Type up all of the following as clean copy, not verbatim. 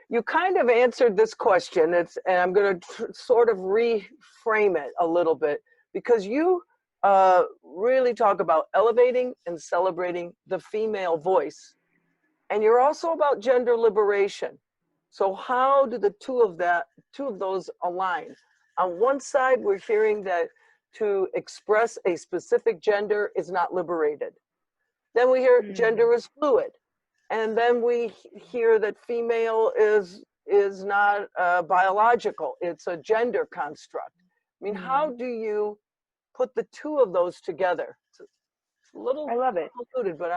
you kind of answered this question. And I'm going to sort of reframe it a little bit because you really talk about elevating and celebrating the female voice. And you're also about gender liberation. So how do the two of those align? On one side, we're hearing that to express a specific gender is not liberated. Then we hear gender is fluid. And then we hear that female is not biological, it's a gender construct. I mean, how do you put the two of those together? It's a little I love it. convoluted, but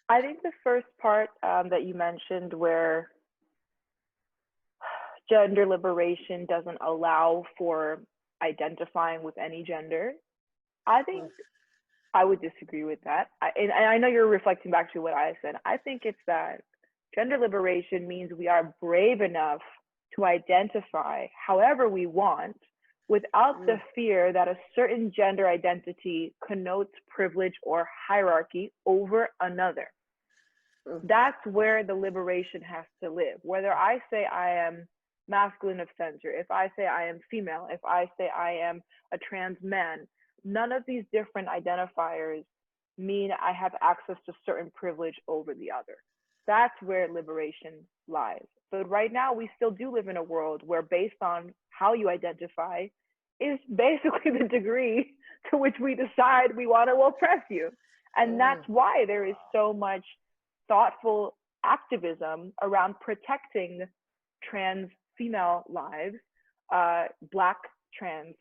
I think the first part that you mentioned, where gender liberation doesn't allow for identifying with any gender, I think I would disagree with that. And I know you're reflecting back to what I said. I think it's that gender liberation means we are brave enough to identify however we want without the fear that a certain gender identity connotes privilege or hierarchy over another. That's where the liberation has to live. Whether I say I am masculine of center, if I say I am female, if I say I am a trans man, none of these different identifiers mean I have access to certain privilege over the other. That's where liberation lies. But right now, we still do live in a world where based on how you identify is basically the degree to which we decide we want to oppress you. And that's why there is so much thoughtful activism around protecting trans female lives, Black trans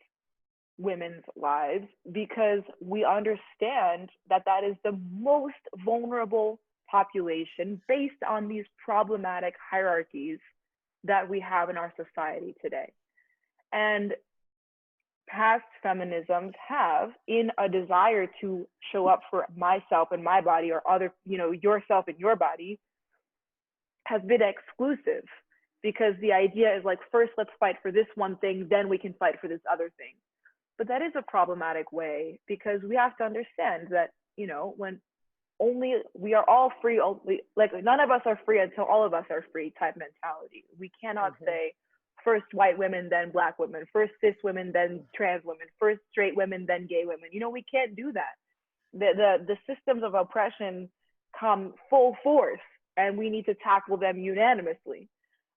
women's lives, because we understand that that is the most vulnerable population based on these problematic hierarchies that we have in our society today. And past feminisms have, in a desire to show up for myself and my body, or other, yourself and your body, has been exclusive, because the idea is like, first let's fight for this one thing, then we can fight for this other thing. But that is a problematic way, because we have to understand that, when only we are all free, like none of us are free until all of us are free type mentality. We cannot say first white women, then Black women, first cis women, then trans women, first straight women, then gay women. We can't do that. The systems of oppression come full force, and we need to tackle them unanimously.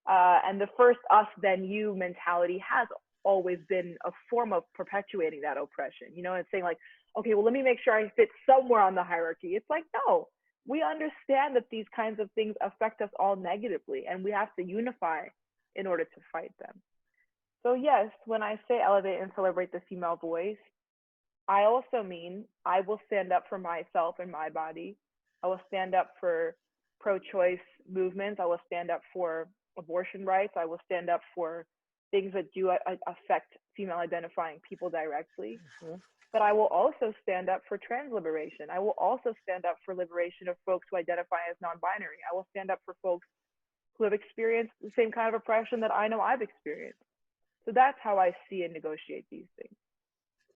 And the first us, then you mentality has always been a form of perpetuating that oppression, and saying like, okay, well, let me make sure I fit somewhere on the hierarchy. It's like, no, we understand that these kinds of things affect us all negatively, and we have to unify in order to fight them. So yes, when I say elevate and celebrate the female voice, I also mean I will stand up for myself and my body. I will stand up for pro-choice movements. I will stand up for abortion rights. I will stand up for things that do affect female identifying people directly. But I will also stand up for trans liberation. I will also stand up for liberation of folks who identify as non-binary. I will stand up for folks who have experienced the same kind of oppression that I know I've experienced. So that's how I see and negotiate these things.